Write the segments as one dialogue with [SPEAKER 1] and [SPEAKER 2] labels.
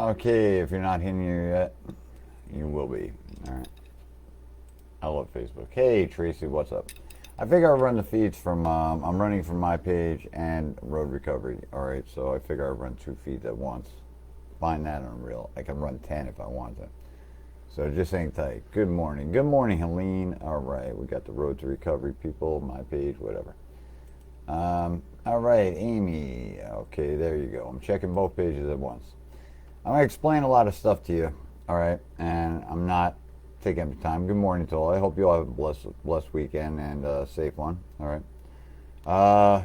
[SPEAKER 1] Okay, if you're not in here yet, you will be. All right. I love Facebook. Hey, Tracy, what's up? I figure I run the feeds from, I'm running from my page and Road Recovery. All right, so I figure I run 2 feeds at once. Find that unreal. I can run 10 if I want to. So just hang tight. Good morning. Good morning, Helene. All right, we got the Road to Recovery people, my page, whatever. All right, Amy. Okay, there you go. I'm checking both pages at once. I'm going to explain a lot of stuff to you, all right? And I'm not taking up time. Good morning to all. I hope you all have a blessed weekend and a safe one, all right?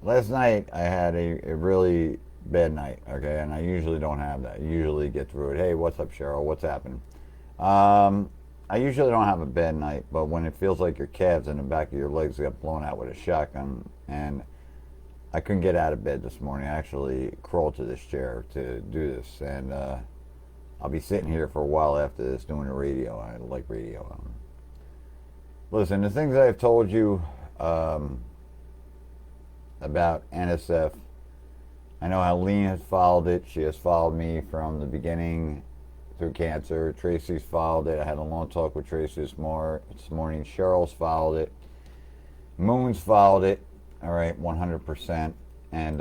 [SPEAKER 1] Last night I had a really bad night, okay? And I usually don't have that. I usually get through it. Hey, what's up, Cheryl? What's happening? I usually don't have a bad night, but when it feels like your calves and the back of your legs got blown out with a shotgun, and I couldn't get out of bed this morning. I actually crawled to this chair to do this, and I'll be sitting here for a while after this doing the radio. I like radio. Listen, the things I've told you about NSF, I know Helene has followed it. She has followed me from the beginning through cancer. Tracy's followed it. I had a long talk with Tracy this morning. Cheryl's followed it. Moon's followed it. All right, 100%. And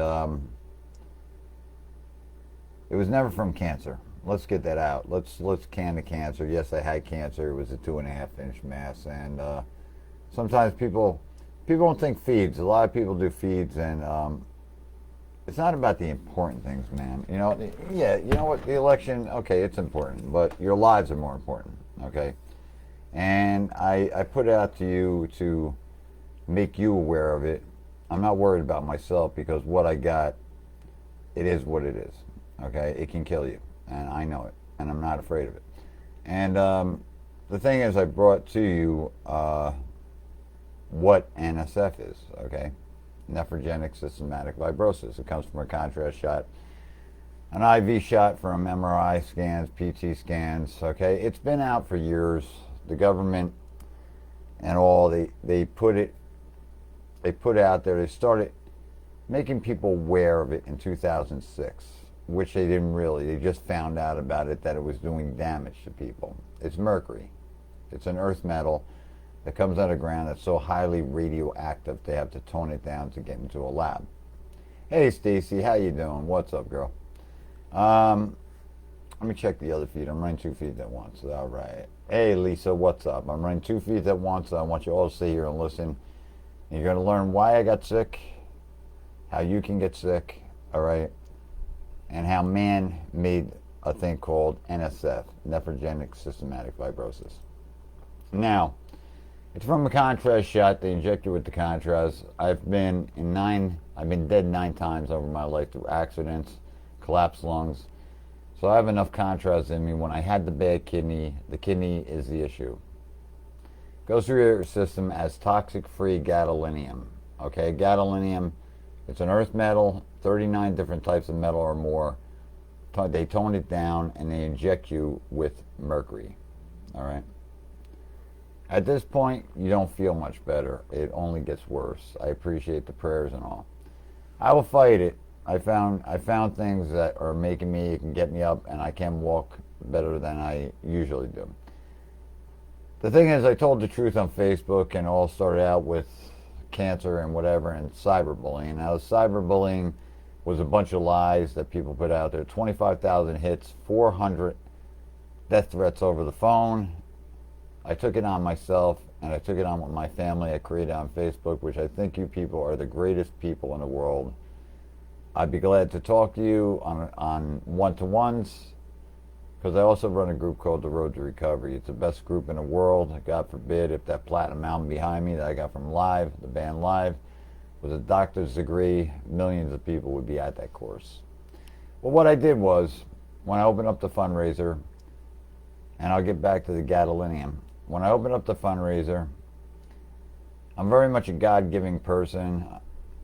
[SPEAKER 1] it was never from cancer. Let's get that out. Let's can the cancer. Yes, I had cancer. It was a 2.5-inch mass. And sometimes people don't think feeds. A lot of people do feeds, and it's not about the important things, man. You know, yeah, you know what? The election, okay, it's important, but your lives are more important, okay? And I put it out to you to make you aware of it. I'm not worried about myself because what I got, it is what it is, okay? It can kill you, and I know it, and I'm not afraid of it. And the thing is, I brought to you what NSF is, okay? Nephrogenic Systematic Fibrosis. It comes from a contrast shot, an IV shot from MRI scans, PT scans, okay? It's been out for years. The government and all, they put it out there. They started making people aware of it in 2006, which they didn't really. They just found out about it, that it was doing damage to people. It's mercury. It's an earth metal that comes out of the ground that's so highly radioactive they have to tone it down to get into a lab. Hey, Stacy, how you doing? What's up, girl? Let me check the other feed. I'm running 2 feeds at once. All right. Hey, Lisa, what's up? I'm running 2 feeds at once. I want you all to sit here and listen. You're going to learn why I got sick, how you can get sick, all right, and how man made a thing called NSF, Nephrogenic Systematic Fibrosis. Now, it's from a contrast shot. They inject you with the contrast. I've been dead 9 times over my life through accidents, collapsed lungs. So I have enough contrast in me. When I had the bad kidney, the kidney is the issue. Goes through your system as toxic-free gadolinium. Okay, gadolinium, it's an earth metal, 39 different types of metal or more. They tone it down and they inject you with mercury. All right. At this point, you don't feel much better. It only gets worse. I appreciate the prayers and all. I will fight it. I found things that are making me, it can get me up, and I can walk better than I usually do. The thing is, I told the truth on Facebook, and it all started out with cancer and whatever, and cyberbullying. Now, cyberbullying was a bunch of lies that people put out there. 25,000 hits, 400 death threats over the phone. I took it on myself, and I took it on with my family. I created on Facebook, which I think you people are the greatest people in the world. I'd be glad to talk to you on one-to-ones, because I also run a group called the Road to Recovery. It's the best group in the world. God forbid if that platinum album behind me that I got from Live, the band Live, with a doctor's degree, millions of people would be at that course. Well, what I did was, when I opened up the fundraiser, and I'll get back to the gadolinium, when I opened up the fundraiser, I'm very much a God-giving person.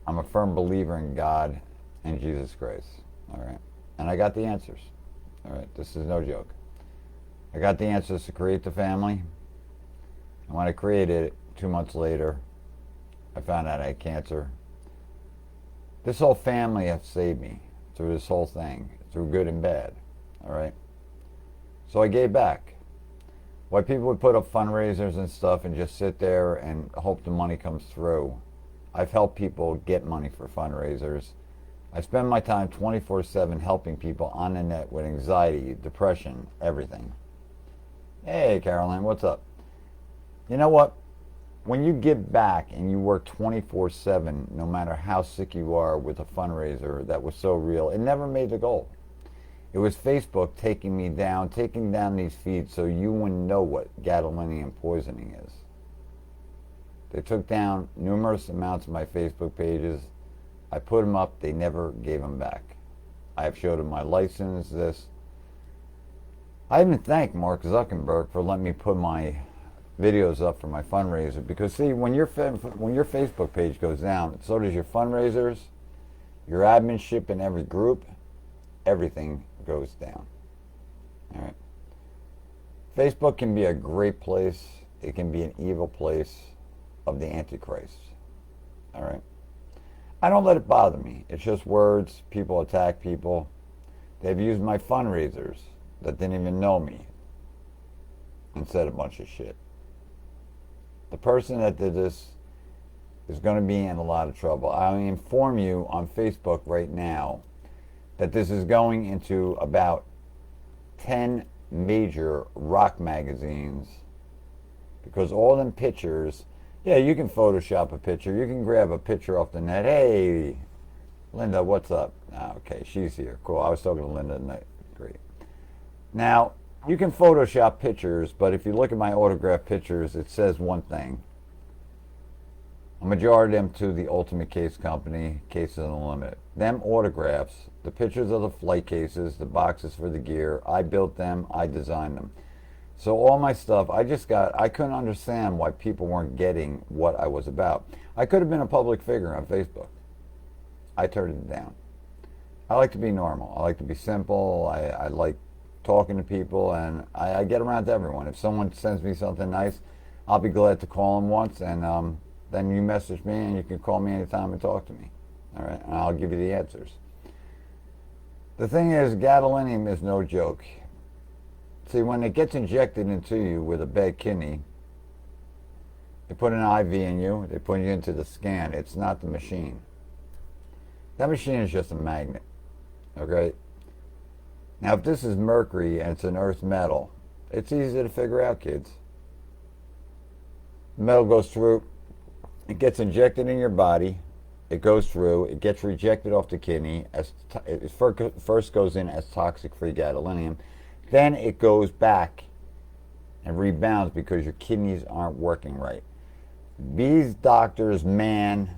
[SPEAKER 1] I'm a firm believer in God and Jesus Christ, all right? And I got the answers, all right? This is no joke. I got the answers to create the family, and when I created it, 2 months later, I found out I had cancer. This whole family has saved me through this whole thing, through good and bad. All right. So I gave back. Why people would put up fundraisers and stuff and just sit there and hope the money comes through. I've helped people get money for fundraisers. I spend my time 24/7 helping people on the net with anxiety, depression, everything. Hey, Caroline, what's up? You know what? When you give back and you work 24/7, no matter how sick you are with a fundraiser that was so real, it never made the goal. It was Facebook taking down these feeds so you wouldn't know what gadolinium poisoning is. They took down numerous amounts of my Facebook pages. I put them up, they never gave them back. I have showed them my license, this. I even thank Mark Zuckerberg for letting me put my videos up for my fundraiser, because see, when your Facebook page goes down, so does your fundraisers, your adminship in every group, everything goes down. All right. Facebook can be a great place. It can be an evil place of the Antichrist. All right. I don't let it bother me. It's just words. People attack people. They've used my fundraisers that didn't even know me and said a bunch of shit. The person that did this is going to be in a lot of trouble. I inform you on Facebook right now that this is going into about 10 major rock magazines, because all them pictures, yeah, you can Photoshop a picture. You can grab a picture off the net. Hey, Linda, what's up? Okay, she's here. Cool. I was talking to Linda tonight. Great. Now, you can Photoshop pictures, but if you look at my autograph pictures, it says one thing. A majority of them to the Ultimate Case Company, Cases Unlimited. Them autographs, the pictures of the flight cases, the boxes for the gear, I built them, I designed them. So all my stuff, I couldn't understand why people weren't getting what I was about. I could have been a public figure on Facebook. I turned it down. I like to be normal. I like to be simple. I like talking to people, and I get around to everyone. If someone sends me something nice, I'll be glad to call them once, and then you message me, and you can call me anytime and talk to me. All right, and I'll give you the answers. The thing is, gadolinium is no joke. See, when it gets injected into you with a bad kidney, they put an IV in you, they put you into the scan. It's not the machine. That machine is just a magnet, okay? Now, if this is mercury and it's an earth metal, it's easy to figure out, kids. The metal goes through, it gets injected in your body, it goes through, it gets rejected off the kidney, it first goes in as toxic-free gadolinium, then it goes back and rebounds because your kidneys aren't working right. These doctors, man,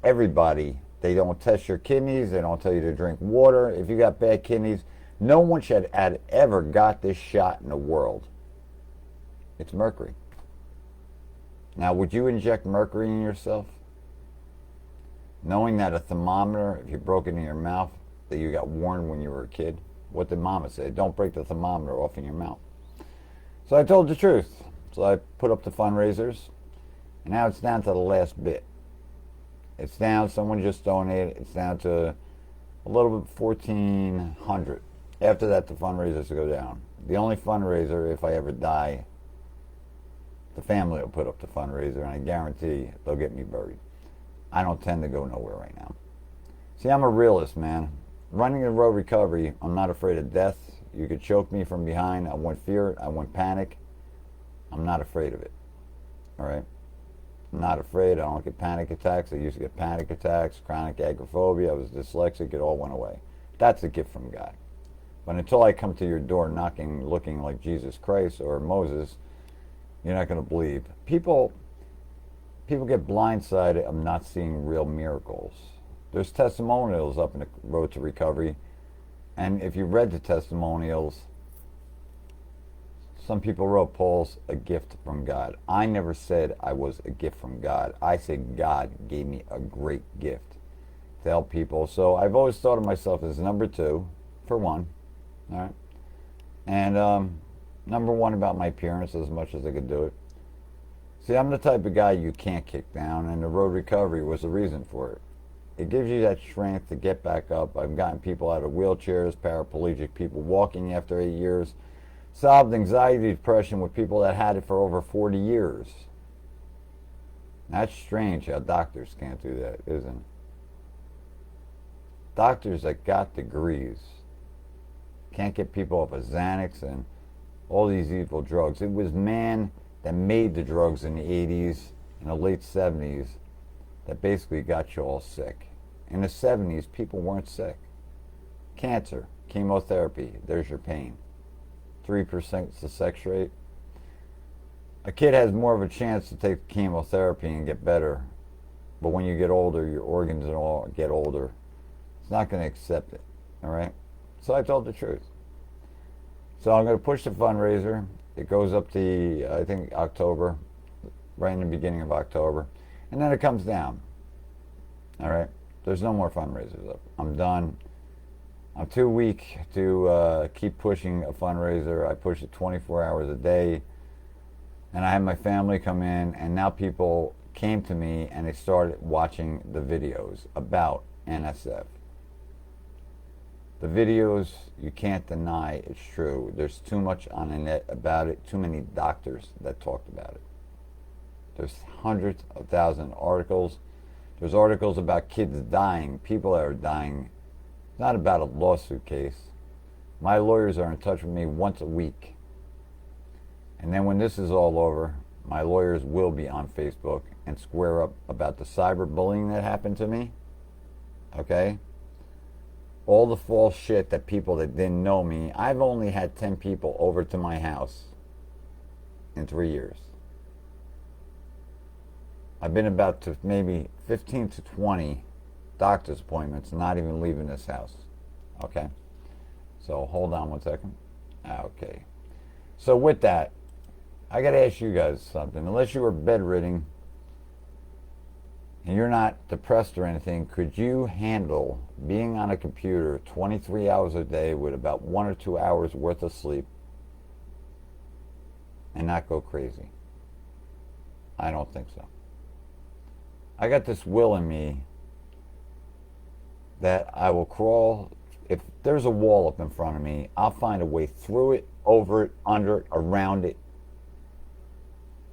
[SPEAKER 1] everybody, they don't test your kidneys, they don't tell you to drink water. If you got bad kidneys, no one should have ever got this shot in the world. It's mercury. Now, would you inject mercury in yourself? Knowing that a thermometer, if you broke it in your mouth, that you got warned when you were a kid? What did mama say? Don't break the thermometer off in your mouth. So I told the truth. So I put up the fundraisers, and now it's down to the last bit. It's down, someone just donated, it's down to a little bit, 1,400. After that, the fundraisers go down. The only fundraiser, if I ever die, the family will put up the fundraiser, and I guarantee they'll get me buried. I don't tend to go nowhere right now. See, I'm a realist, man. Running a road recovery, I'm not afraid of death. You could choke me from behind. I won't fear it. I won't panic. I'm not afraid of it. All right? I'm not afraid. I don't get panic attacks. I used to get panic attacks, chronic agoraphobia. I was dyslexic. It all went away. That's a gift from God. But until I come to your door knocking, looking like Jesus Christ or Moses, you're not going to believe. People get blindsided of not seeing real miracles. There's testimonials up in the road to recovery, and if you read the testimonials, some people wrote, Paul's a gift from God. I never said I was a gift from God. I said God gave me a great gift to help people. So I've always thought of myself as number two, for one. All right, and number one about my appearance, as much as I could do it. See, I'm the type of guy you can't kick down, and the road recovery was the reason for it. It gives you that strength to get back up. I've gotten people out of wheelchairs, paraplegic people walking after 8 years, solved anxiety, depression with people that had it for over 40 years. That's strange how doctors can't do that, isn't it? Doctors that got degrees can't get people off of Xanax and all these evil drugs. It was man that made the drugs in the 80s and the late 70s that basically got you all sick. In the 70s, people weren't sick. Cancer, chemotherapy, there's your pain. 3% is the sex rate. A kid has more of a chance to take chemotherapy and get better, but when you get older, your organs and all get older. It's not going to accept it, all right? So I told the truth. So I'm going to push the fundraiser. It goes up to, I think, October, right in the beginning of October, and then it comes down, all right? There's no more fundraisers up. I'm done. I'm too weak to keep pushing a fundraiser. I push it 24 hours a day. And I had my family come in, and now people came to me and they started watching the videos about NSF. The videos, you can't deny it's true. There's too much on the net about it, too many doctors that talked about it. There's hundreds of thousands of articles. There's articles about kids dying, people that are dying. It's not about a lawsuit case. My lawyers are in touch with me once a week. And then when this is all over, my lawyers will be on Facebook and square up about the cyberbullying that happened to me. Okay? All the false shit that people that didn't know me. I've only had 10 people over to my house in 3 years. I've been about to maybe 15 to 20 doctor's appointments, not even leaving this house. Okay? So hold on one second. Okay. So with that, I got to ask you guys something. Unless you were bedridden and you're not depressed or anything, could you handle being on a computer 23 hours a day with about 1 or 2 hours worth of sleep and not go crazy? I don't think so. I got this will in me that I will crawl. If there's a wall up in front of me, I'll find a way through it, over it, under it, around it.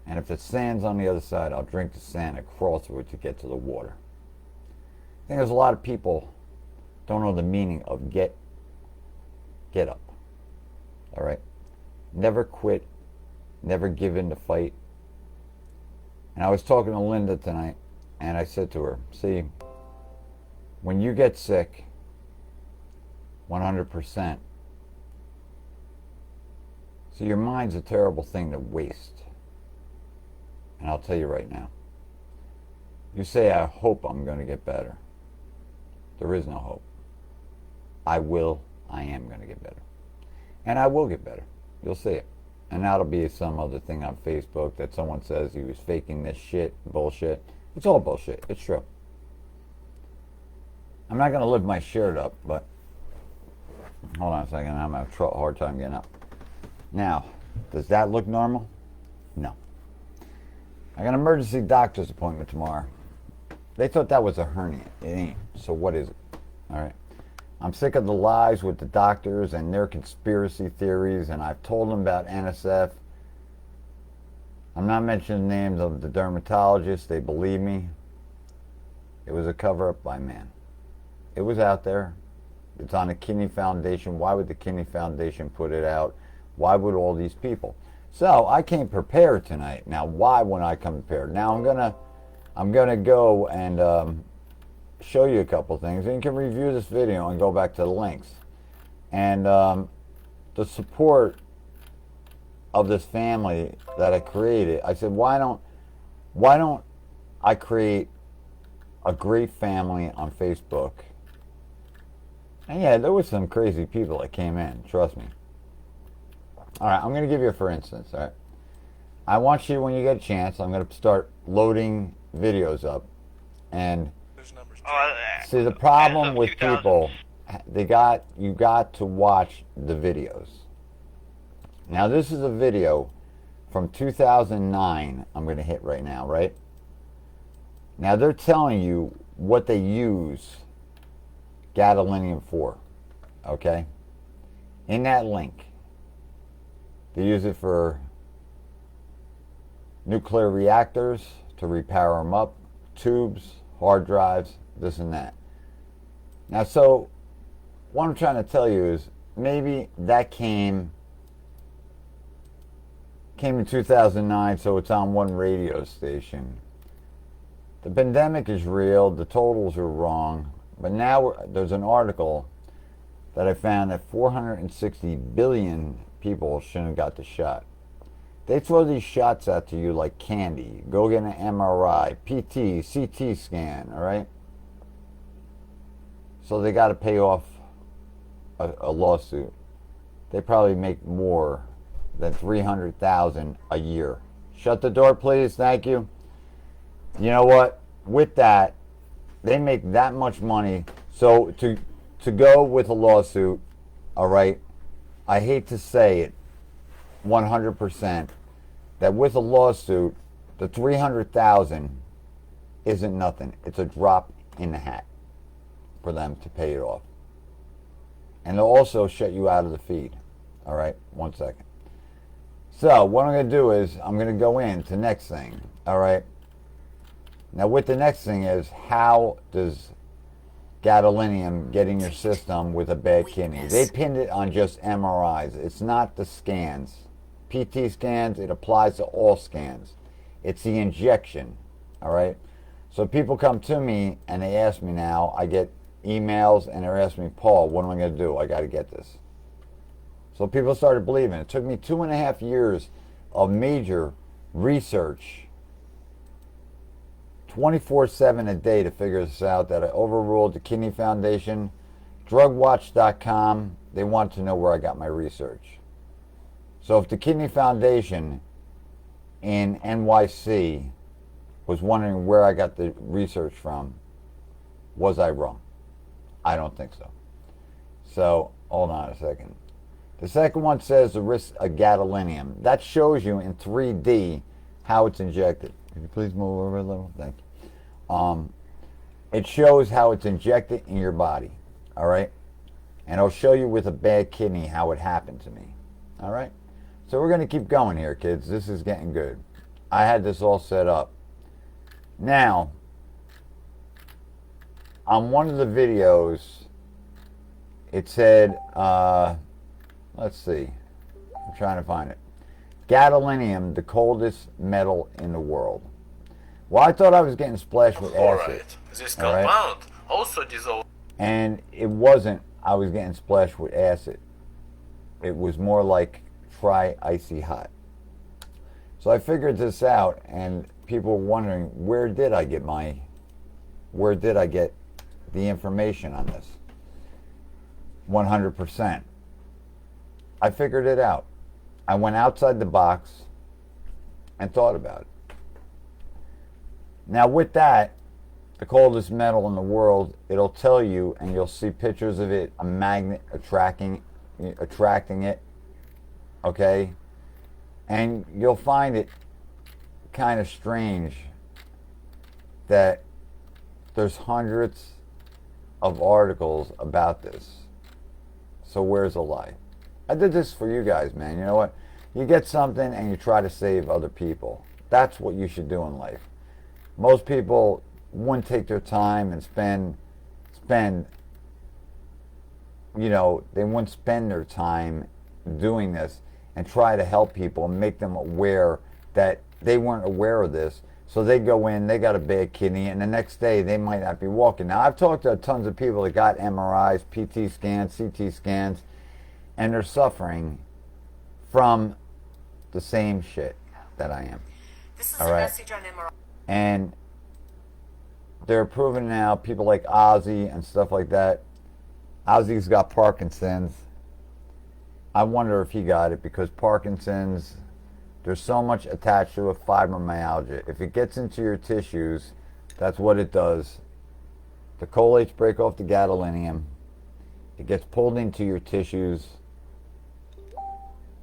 [SPEAKER 1] And if the sand's on the other side, I'll drink the sand and crawl through it to get to the water. I think there's a lot of people don't know the meaning of get up. All right? Never quit. Never give in to fight. And I was talking to Linda tonight, and I said to her, see, when you get sick, 100%, see, your mind's a terrible thing to waste. And I'll tell you right now, you say, I hope I'm going to get better. There is no hope. I am going to get better. And I will get better. You'll see it. And that'll be some other thing on Facebook that someone says he was faking this shit, bullshit. It's all bullshit. It's true. I'm not going to lift my shirt up, but hold on a second. I'm having a hard time getting up. Now, does that look normal? No. I got an emergency doctor's appointment tomorrow. They thought that was a hernia. It ain't. So what is it? All right. I'm sick of the lies with the doctors and their conspiracy theories, and I've told them about NSF. I'm not mentioning the names of the dermatologists. They believe me. It was a cover-up by man. It was out there. It's on the Kidney Foundation. Why would the Kidney Foundation put it out? Why would all these people? So I came prepared tonight. Now, why would I come prepared? Now I'm gonna go and show you a couple things, and you can review this video and go back to the links. And the support of this family that I created, I said, why don't I create a great family on Facebook? And yeah, there was some crazy people that came in. Trust me. All right, I'm going to give you a for instance. All right, I want you, when you get a chance, I'm going to start loading videos up, and see, the problem with people, you got to watch the videos. Now, this is a video from 2009. I'm going to hit right now, right? Now, they're telling you what they use gadolinium for, okay? In that link, they use it for nuclear reactors, to repower them up, tubes, hard drives, this and that. Now, so what I'm trying to tell you is maybe that came in 2009, so it's on one radio station. The pandemic is real, the totals are wrong, but now there's an article that I found that 460 billion people shouldn't have got the shot. They throw these shots out to you like candy. Go get an MRI, PT, CT scan, all right? So they got to pay off a lawsuit. They probably make more than $300,000 a year. Shut the door, please. Thank you. You know what? With that, they make that much money. So to go with a lawsuit, all right, I hate to say it, 100%, that with a lawsuit, the $300,000 isn't nothing. It's a drop in the hat for them to pay it off. And they'll also shut you out of the feed. All right, 1 second. So what I'm going to do is I'm going to go into the next thing. All right. Now with the next thing is, how does gadolinium get in your system with a bad kidney? They pinned it on just MRIs. It's not the scans. PT scans, it applies to all scans. It's the injection. All right. So people come to me and they ask me now, I get emails and they're asking me, Paul, what am I going to do? I got to get this. So people started believing. It took me 2.5 years of major research, 24/7 a day, to figure this out, that I overruled the Kidney Foundation, drugwatch.com. They want to know where I got my research. So if the Kidney Foundation in NYC was wondering where I got the research from, was I wrong? I don't think so. So hold on a second. The second one says the risk of gadolinium. That shows you in 3D how it's injected. Could you please move over a little? Thank you. It shows how it's injected in your body. All right? And I'll show you with a bad kidney how it happened to me. All right? So we're going to keep going here, kids. This is getting good. I had this all set up. Now, on one of the videos, it said, let's see, I'm trying to find it. Gadolinium, the coldest metal in the world. Well, I thought I was getting splashed with acid.
[SPEAKER 2] This compound also dissolves.
[SPEAKER 1] And it wasn't. I was getting splashed with acid. It was more like try icy hot. So I figured this out, and people were wondering, where did I get the information on this? 100%. I figured it out. I went outside the box and thought about it. Now with that, the coldest metal in the world, it'll tell you, and you'll see pictures of it, a magnet attracting it, okay? And you'll find it kind of strange that there's hundreds of articles about this. So where's the lie? I did this for you guys, man. You know what? You get something and you try to save other people. That's what you should do in life. Most people wouldn't take their time and spend, you know, they wouldn't spend their time doing this and try to help people and make them aware that they weren't aware of this. So they go in, they got a bad kidney, and the next day they might not be walking. Now, I've talked to tons of people that got MRIs, PT scans, CT scans, and they're suffering from the same shit that I am.
[SPEAKER 3] This is a message on MRI.
[SPEAKER 1] And they're proving now, people like Ozzy and stuff like that. Ozzy's got Parkinson's. I wonder if he got it, because Parkinson's, there's so much attached to a fibromyalgia. If it gets into your tissues, that's what it does. The collates break off the gadolinium. It gets pulled into your tissues.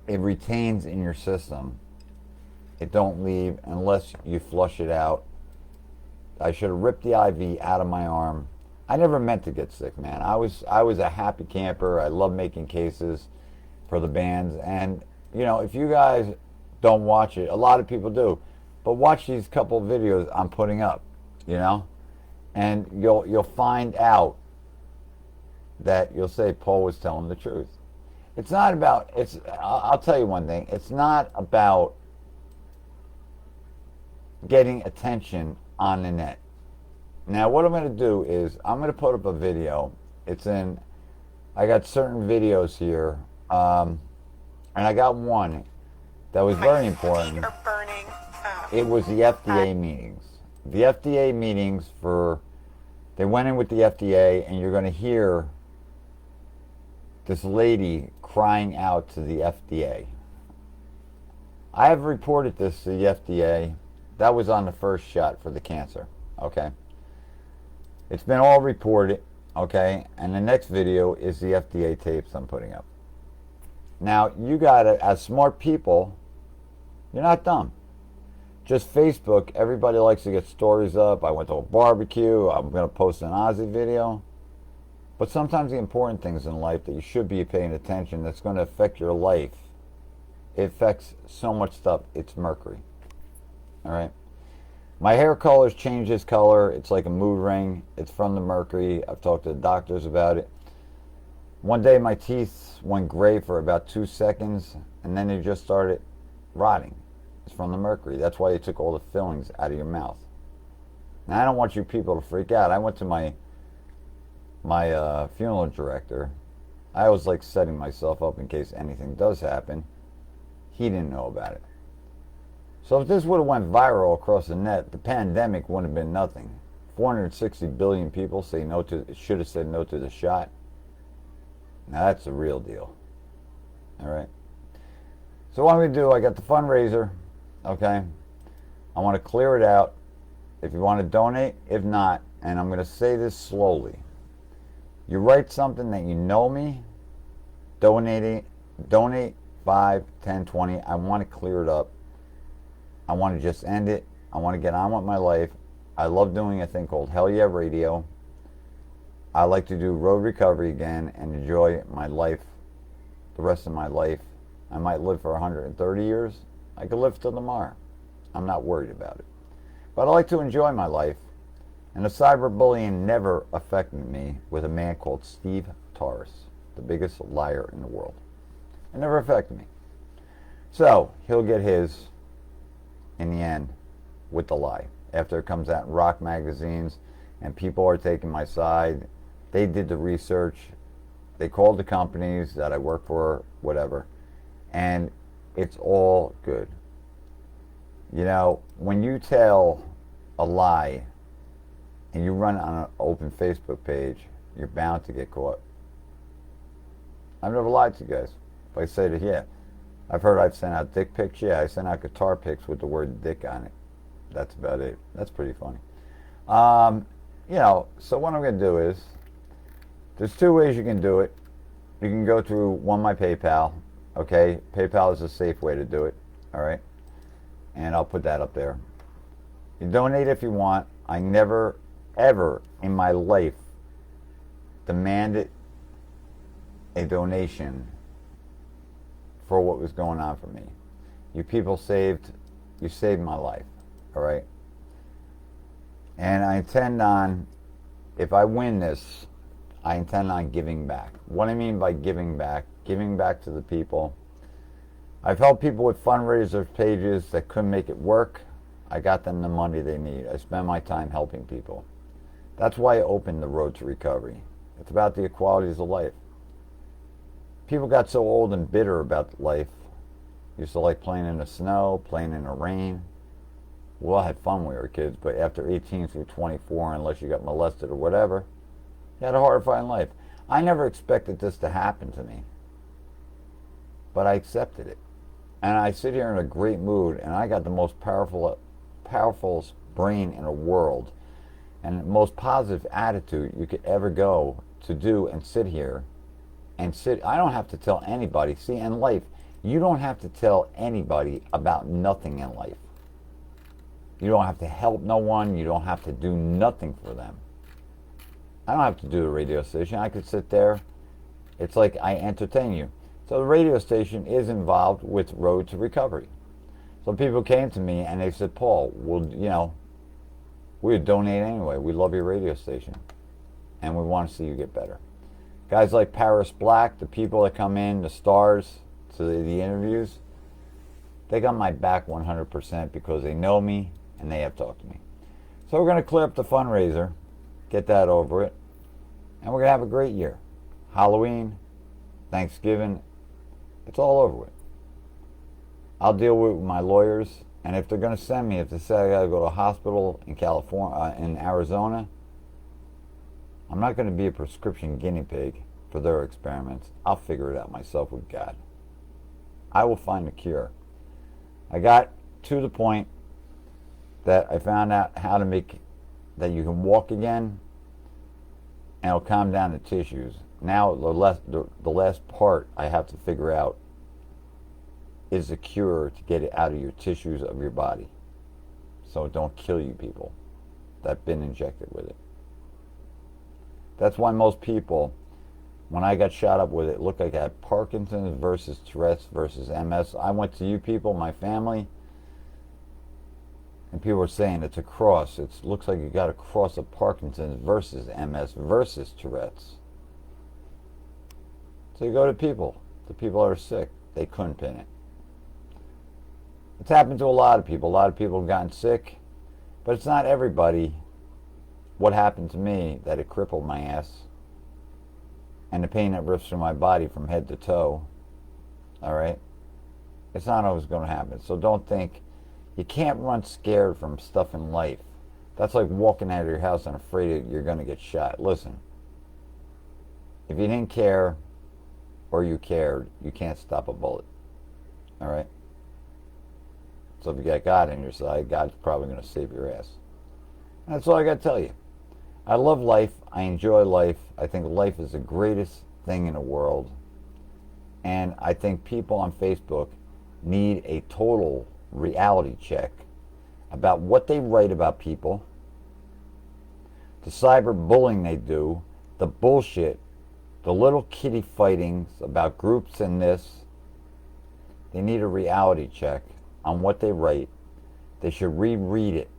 [SPEAKER 1] It retains in your system. It don't leave unless you flush it out. I should have ripped the IV out of my arm. I never meant to get sick, man. I was a happy camper. I love making cases for the bands. And, you know, if you guys don't watch it, a lot of people do, but watch these couple videos I'm putting up, you know, and you'll find out that you'll say Paul was telling the truth. It's not about, I'll tell you one thing, it's not about getting attention on the net. Now what I'm going to do is I'm going to put up a video. I got certain videos here, and I got one that was very important. It was the FDA meetings. The FDA meetings they went in with the FDA, and you're going to hear this lady crying out to the FDA. I have reported this to the FDA. That was on the first shot for the cancer, okay? It's been all reported, okay? And the next video is the FDA tapes I'm putting up. Now, you gotta, as smart people, you're not dumb. Just Facebook, everybody likes to get stories up. I went to a barbecue, I'm gonna post an Aussie video. But sometimes the important things in life that you should be paying attention that's gonna affect your life, it affects so much stuff. It's mercury. All right. My hair color's changes color. It's like a mood ring. It's from the mercury. I've talked to the doctors about it. One day my teeth went gray for about 2 seconds, and then they just started rotting. It's from the mercury. That's why they took all the fillings out of your mouth. Now I don't want you people to freak out. I went to my funeral director. I was like setting myself up in case anything does happen. He didn't know about it. So if this would have went viral across the net, the pandemic wouldn't have been nothing. 460 billion people should have said no to the shot. Now that's the real deal. All right. So what I'm going to do, I got the fundraiser, okay? I want to clear it out. If you want to donate, if not, and I'm going to say this slowly. You write something that you know me, donate 5, 10, 20. I want to clear it up. I want to just end it. I want to get on with my life. I love doing a thing called Hell Yeah Radio. I like to do road recovery again and enjoy my life, the rest of my life. I might live for 130 years. I could live till tomorrow. I'm not worried about it. But I like to enjoy my life. And the cyberbullying never affected me with a man called Steve Torres, the biggest liar in the world. It never affected me. So he'll get his in the end with the lie. After it comes out in rock magazines and people are taking my side, they did the research, they called the companies that I work for, whatever, and it's all good. You know, when you tell a lie and you run on an open Facebook page, you're bound to get caught. I've never lied to you guys. If I say that, yeah, I've heard I've sent out dick pics. Yeah, I sent out guitar pics with the word dick on it. That's about it. That's pretty funny. You know, so what I'm going to do is, there's 2 ways you can do it. You can go through my PayPal. Okay, PayPal is a safe way to do it. All right, and I'll put that up there. You donate if you want. I never, ever in my life demanded a donation for what was going on for me. You people saved my life, all right? And I intend on, if I win this, I intend on giving back. What I mean by giving back to the people. I've helped people with fundraiser pages that couldn't make it work. I got them the money they need. I spend my time helping people. That's why I opened the Road to Recovery. It's about the equalities of life. People got so old and bitter about life. Used to like playing in the snow, playing in the rain. We all had fun when we were kids, but after 18 through 24, unless you got molested or whatever, you had a horrifying life. I never expected this to happen to me, but I accepted it. And I sit here in a great mood, and I got the most powerful brain in the world, and the most positive attitude you could ever go to do and sit here and sit. I don't have to tell anybody. See, in life, you don't have to tell anybody about nothing in life. You don't have to help no one. You don't have to do nothing for them. I don't have to do the radio station. I could sit there. It's like I entertain you. So the radio station is involved with Road to Recovery. So people came to me and they said, Paul, well, we would donate anyway. We love your radio station. And we want to see you get better. Guys like Paris Black, the people that come in, the stars, to the interviews, they got my back 100% because they know me and they have talked to me. So we're going to clear up the fundraiser, get that over it, and we're going to have a great year. Halloween, Thanksgiving, it's all over with. I'll deal with my lawyers, and if they're going to send me, if they say I got to go to a hospital in California, in Arizona, I'm not going to be a prescription guinea pig for their experiments. I'll figure it out myself with God. I will find a cure. I got to the point that I found out how to make that you can walk again, and it'll calm down the tissues. Now the last part I have to figure out is a cure to get it out of your tissues of your body, so it don't kill you people that've been injected with it. That's why most people, when I got shot up with it, looked like I had Parkinson's versus Tourette's versus MS. I went to you people, my family, and people were saying it's a cross. It looks like you got a cross of Parkinson's versus MS versus Tourette's. So you go to people, the people that are sick, they couldn't pin it. It's happened to a lot of people. A lot of people have gotten sick, but it's not everybody. What happened to me, that it crippled my ass, and the pain that rips through my body from head to toe, all right? It's not always going to happen. So don't think, you can't run scared from stuff in life. That's like walking out of your house and afraid that you're going to get shot. Listen, if you didn't care or you cared, you can't stop a bullet, all right? So if you got God on your side, God's probably going to save your ass. And that's all I got to tell you. I love life. I enjoy life. I think life is the greatest thing in the world. And I think people on Facebook need a total reality check about what they write about people, the cyberbullying they do, the bullshit, the little kitty fightings about groups and this. They need a reality check on what they write. They should reread it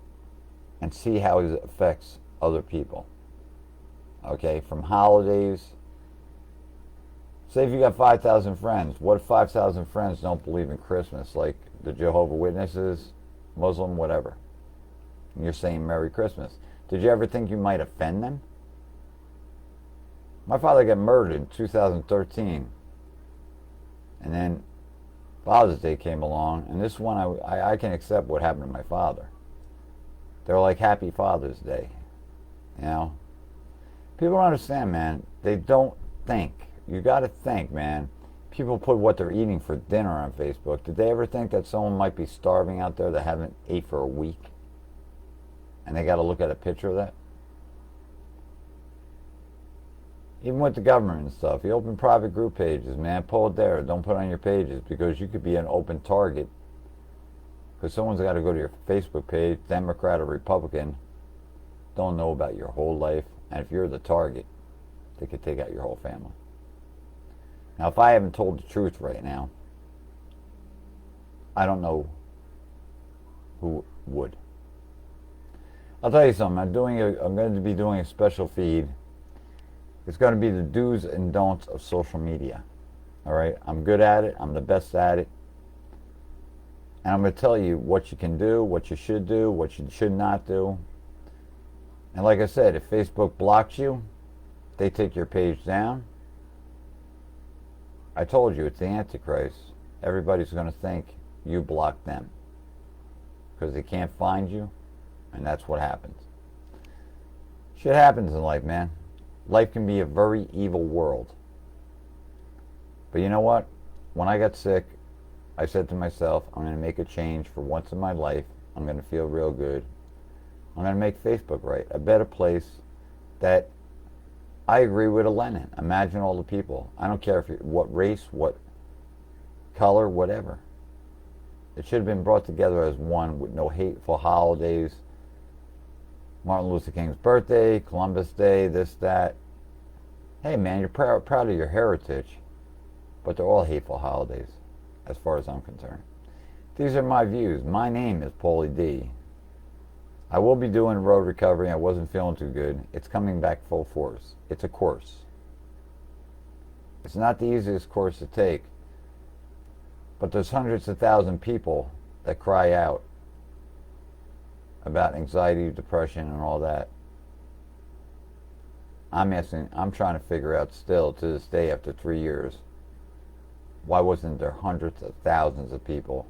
[SPEAKER 1] and see how it affects other people. Okay, from holidays. Say if you got 5,000 friends, what if 5,000 friends don't believe in Christmas, like the Jehovah's Witnesses, Muslim, whatever? And you're saying Merry Christmas. Did you ever think you might offend them? My father got murdered in 2013. And then Father's Day came along, and this one I can accept what happened to my father. They were like, Happy Father's Day. You know? People don't understand, man. They don't think. You got to think, man. People put what they're eating for dinner on Facebook. Did they ever think that someone might be starving out there that haven't ate for a week? And they got to look at a picture of that? Even with the government and stuff. You open private group pages, man. Pull it there. Don't put it on your pages because you could be an open target. Because someone's got to go to your Facebook page, Democrat or Republican, don't know about your whole life. And if you're the target, they could take out your whole family. Now, if I haven't told the truth right now, I don't know who would. I'll tell you something. I'm going to be doing a special feed. It's going to be the do's and don'ts of social media. All right? I'm good at it. I'm the best at it. And I'm going to tell you what you can do, what you should do, what you should not do. And like I said, if Facebook blocks you, they take your page down. I told you, it's the Antichrist. Everybody's going to think you blocked them. Because they can't find you, and that's what happens. Shit happens in life, man. Life can be a very evil world. But you know what? When I got sick, I said to myself, I'm going to make a change for once in my life. I'm going to feel real good. I'm going to make Facebook right. A better place that I agree with a Lenin. Imagine all the people. I don't care if what race, what color, whatever. It should have been brought together as one with no hateful holidays. Martin Luther King's birthday, Columbus Day, this, that. Hey man, you're proud of your heritage, but they're all hateful holidays, as far as I'm concerned. These are my views. My name is Paul Deveau. I will be doing road recovery. I wasn't feeling too good. It's coming back full force. It's a course. It's not the easiest course to take, but there's hundreds of thousands of people that cry out about anxiety, depression, and all that. I'm trying to figure out still to this day after 3 years, why wasn't there hundreds of thousands of people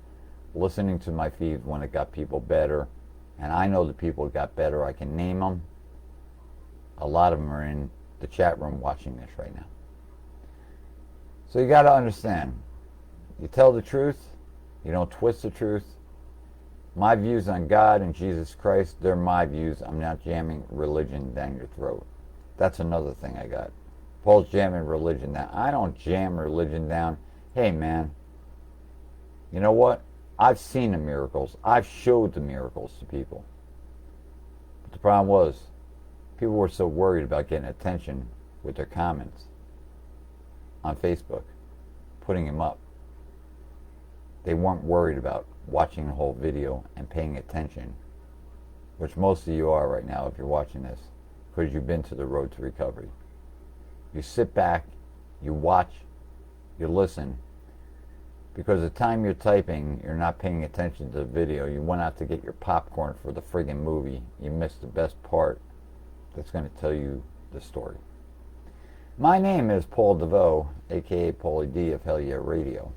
[SPEAKER 1] listening to my feeds when it got people better? And I know the people that got better. I can name them. A lot of them are in the chat room watching this right now. So you got to understand, you tell the truth, you don't twist the truth. My views on God and Jesus Christ, they're my views. I'm not jamming religion down your throat. That's another thing I got. Paul's jamming religion down. I don't jam religion down. Hey man, you know what? I've seen the miracles. I've showed the miracles to people. But the problem was, people were so worried about getting attention with their comments on Facebook, putting them up. They weren't worried about watching the whole video and paying attention, which most of you are right now if you're watching this, because you've been to the road to recovery. You sit back, you watch, you listen, because the time you're typing, you're not paying attention to the video. You went out to get your popcorn for the friggin' movie. You missed the best part that's going to tell you the story. My name is Paul Deveau, aka Paulie D of Hell Yeah Radio.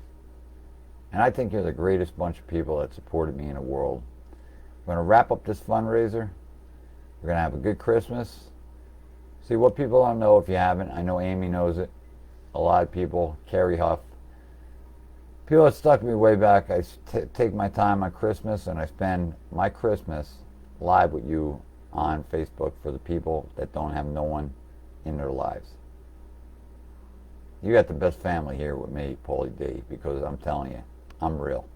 [SPEAKER 1] And I think you're the greatest bunch of people that supported me in the world. We're going to wrap up this fundraiser. We're going to have a good Christmas. See, what people don't know, if you haven't, I know Amy knows it. A lot of people, Carrie Huff. People that stuck me way back, I take my time on Christmas and I spend my Christmas live with you on Facebook for the people that don't have no one in their lives. You got the best family here with me, Paulie D, because I'm telling you, I'm real.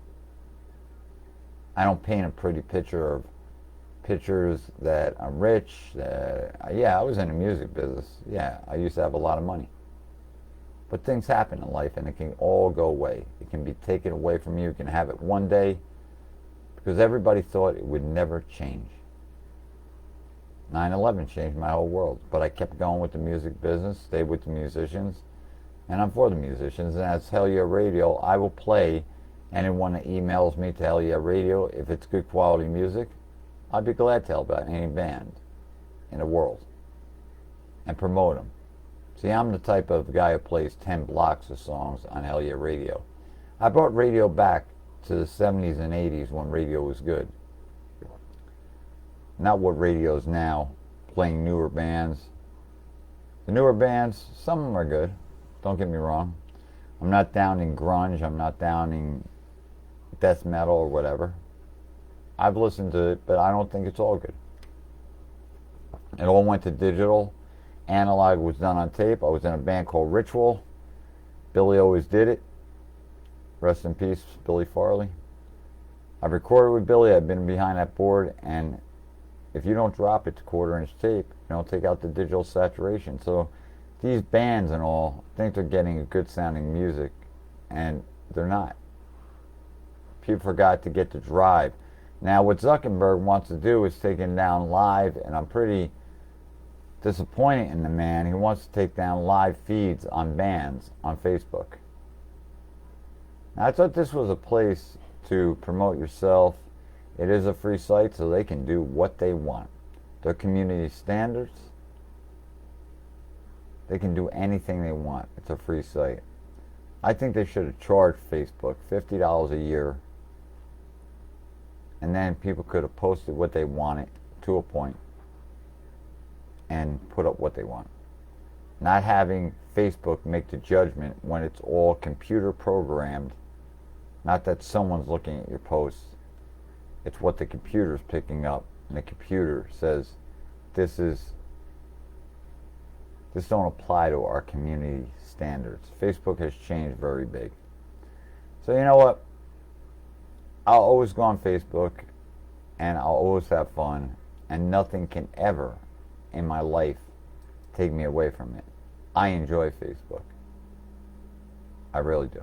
[SPEAKER 1] I don't paint a pretty picture of pictures that I'm rich. Yeah, I was in the music business. Yeah, I used to have a lot of money. But things happen in life and it can all go away. It can be taken away from you. You can have it one day because everybody thought it would never change. 9/11 changed my whole world. But I kept going with the music business, stayed with the musicians, and I'm for the musicians. And as Hell Yeah Radio, I will play anyone that emails me to Hell Yeah Radio. If it's good quality music, I'd be glad to help out any band in the world and promote them. See, I'm the type of guy who plays 10 blocks of songs on Hell Yeah Radio. I brought radio back to the 70s and 80s when radio was good. Not what radio is now, playing newer bands. The newer bands, some of them are good. Don't get me wrong. I'm not down in grunge. I'm not down in death metal or whatever. I've listened to it, but I don't think it's all good. It all went to digital. Analog was done on tape. I was in a band called Ritual. Billy always did it. Rest in peace, Billy Farley. I've recorded with Billy. I've been behind that board, and if you don't drop it to quarter-inch tape, you don't take out the digital saturation. So these bands and all think they're getting a good-sounding music, and they're not. People forgot to get the drive. Now, what Zuckerberg wants to do is take it down live, and I'm pretty disappointed in the man. He wants to take down live feeds on bands on Facebook. Now, I thought this was a place to promote yourself. It is a free site, so they can do what they want. They're community standards. They can do anything they want. It's a free site. I think they should have charged Facebook $50 a year, and then people could have posted what they wanted to a point and put up what they want. Not having Facebook make the judgment when it's all computer programmed. Not that someone's looking at your posts. It's what the computer's picking up, and the computer says, this don't apply to our community standards. Facebook has changed very big. So you know what? I'll always go on Facebook, and I'll always have fun, and nothing can ever in my life take me away from it. I enjoy Facebook. I really do.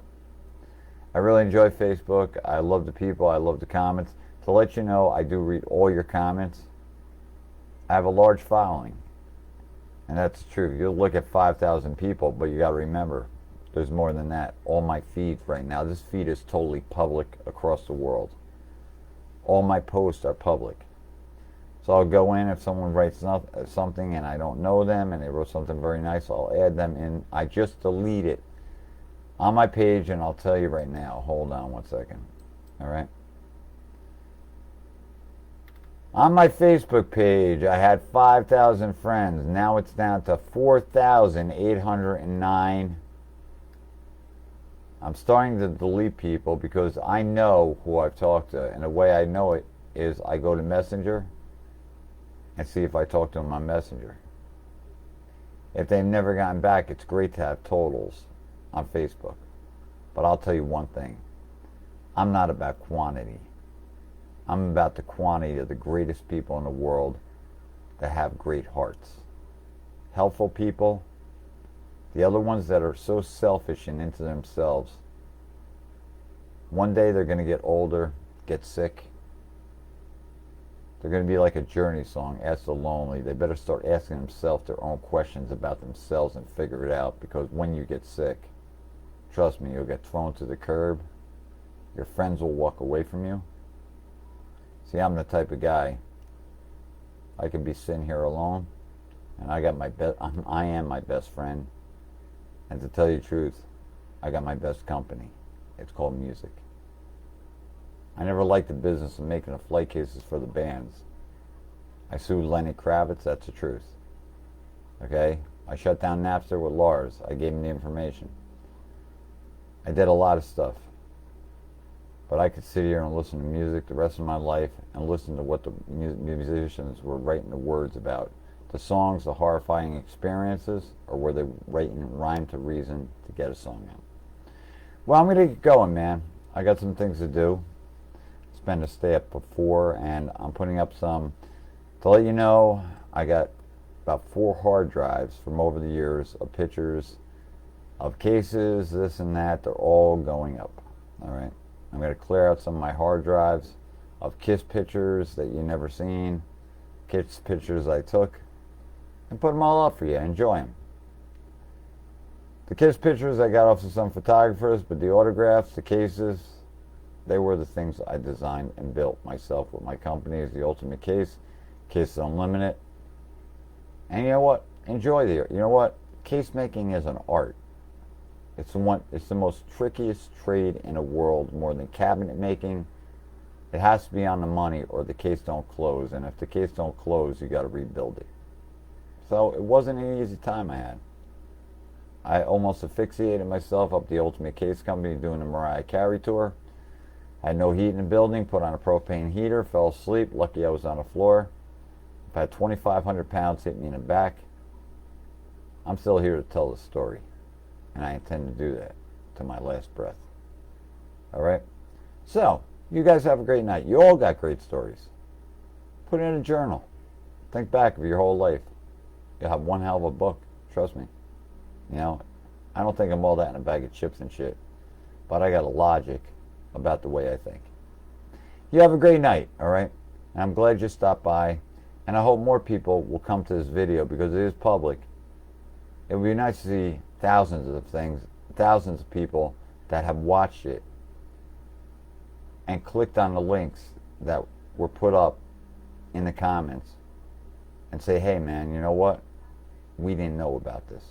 [SPEAKER 1] I really enjoy Facebook. I love the people. I love the comments. To let you know, I do read all your comments. I have a large following, and that's true. You'll look at 5,000 people, but you got to remember, there's more than that. All my feeds right now, this feed is totally public across the world. All my posts are public. So I'll go in if someone writes something and I don't know them and they wrote something very nice, I'll add them in. I just delete it on my page, and I'll tell you right now. Hold on one second. All right. On my Facebook page, I had 5,000 friends. Now it's down to 4,809. I'm starting to delete people because I know who I've talked to, and the way I know it is I go to Messenger and see if I talk to them on Messenger. If they've never gotten back, it's great to have totals on Facebook. But I'll tell you one thing. I'm not about quantity. I'm about the quantity of the greatest people in the world that have great hearts. Helpful people. The other ones that are so selfish and into themselves. One day they're going to get older, get sick. They're going to be like a Journey song, Ask the Lonely. They better start asking themselves their own questions about themselves and figure it out, because when you get sick, trust me, you'll get thrown to the curb. Your friends will walk away from you. See, I'm the type of guy, I can be sitting here alone, and I am my best friend. And to tell you the truth, I got my best company. It's called music. I never liked the business of making the flight cases for the bands. I sued Lenny Kravitz, that's the truth. Okay? I shut down Napster with Lars. I gave him the information. I did a lot of stuff. But I could sit here and listen to music the rest of my life and listen to what the musicians were writing the words about. The songs, the horrifying experiences, or were they writing rhyme to reason to get a song out? Well, I'm going to get going, man. I got some things to do. Spend a stay up before, and I'm putting up some. To let you know, I got about 4 hard drives from over the years of pictures of cases, this and that. They're all going up. All right. I'm going to clear out some of my hard drives of KISS pictures that you never seen, KISS pictures I took, and put them all up for you. Enjoy them. The KISS pictures I got off of some photographers, but the autographs, the cases, they were the things I designed and built myself with my company. The Ultimate Case, KISS Unlimited. And you know what? Enjoy the art. You know what? Case making is an art. It's the most trickiest trade in the world, more than cabinet making. It has to be on the money or the case don't close. And if the case don't close, you got to rebuild it. So it wasn't an easy time I had. I almost asphyxiated myself up the Ultimate Case Company doing the Mariah Carey tour. I had no heat in the building, put on a propane heater, fell asleep. Lucky I was on the floor. If I had 2,500 pounds hit me in the back, I'm still here to tell the story. And I intend to do that to my last breath. All right? So, you guys have a great night. You all got great stories. Put it in a journal. Think back of your whole life. You'll have one hell of a book. Trust me. You know, I don't think I'm all that in a bag of chips and shit. But I got a logic about the way I think. You have a great night, all right? And I'm glad you stopped by. And I hope more people will come to this video because it is public. It would be nice to see thousands of people that have watched it and clicked on the links that were put up in the comments and say, hey man, you know what? We didn't know about this.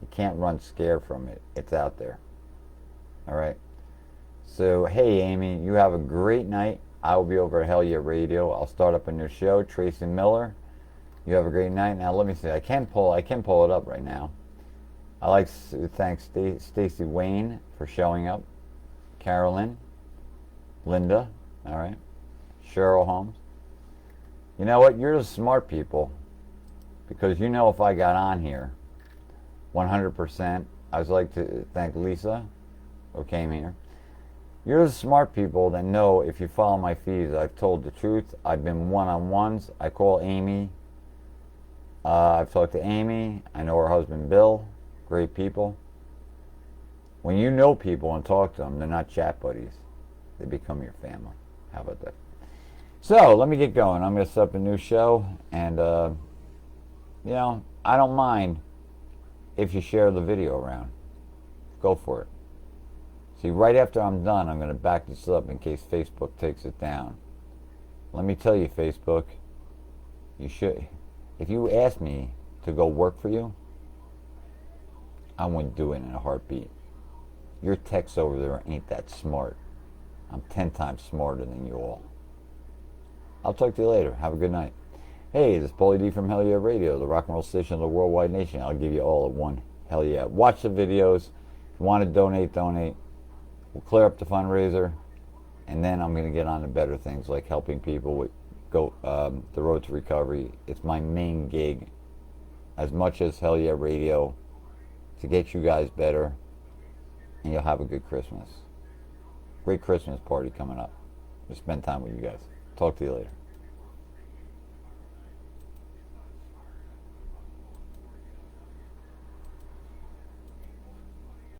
[SPEAKER 1] You can't run scared from it. It's out there. All right? So, hey Amy, you have a great night. I will be over at Hell Yeah Radio. I'll start up a new show, Tracy Miller. You have a great night. Now let me see. I can pull it up right now. I like to thank Stacy Wayne for showing up. Carolyn, Linda, all right. Cheryl Holmes. You know what? You're the smart people, because you know if I got on here 100%, I would like to thank Lisa who came here. You're the smart people that know if you follow my feeds, I've told the truth. I've been one-on-ones. I call Amy. I've talked to Amy. I know her husband Bill. Great people. When you know people and talk to them, they're not chat buddies. They become your family. How about that? So, let me get going. I'm going to set up a new show. And, you know, I don't mind if you share the video around. Go for it. See, right after I'm done, I'm going to back this up in case Facebook takes it down. Let me tell you, Facebook, you should. If you asked me to go work for you, I wouldn't do it in a heartbeat. Your techs over there ain't that smart. I'm 10 times smarter than you all. I'll talk to you later. Have a good night. Hey, this is Paul Deveau from Hell Yeah Radio, the rock and roll station of the worldwide nation. I'll give you all at one. Hell yeah. Watch the videos. If you want to donate, donate. We'll clear up the fundraiser. And then I'm going to get on to better things like helping people with the road to recovery. It's my main gig. As much as Hell Yeah Radio, to get you guys better. And you'll have a good Christmas. Great Christmas party coming up. We'll spend time with you guys. Talk to you later.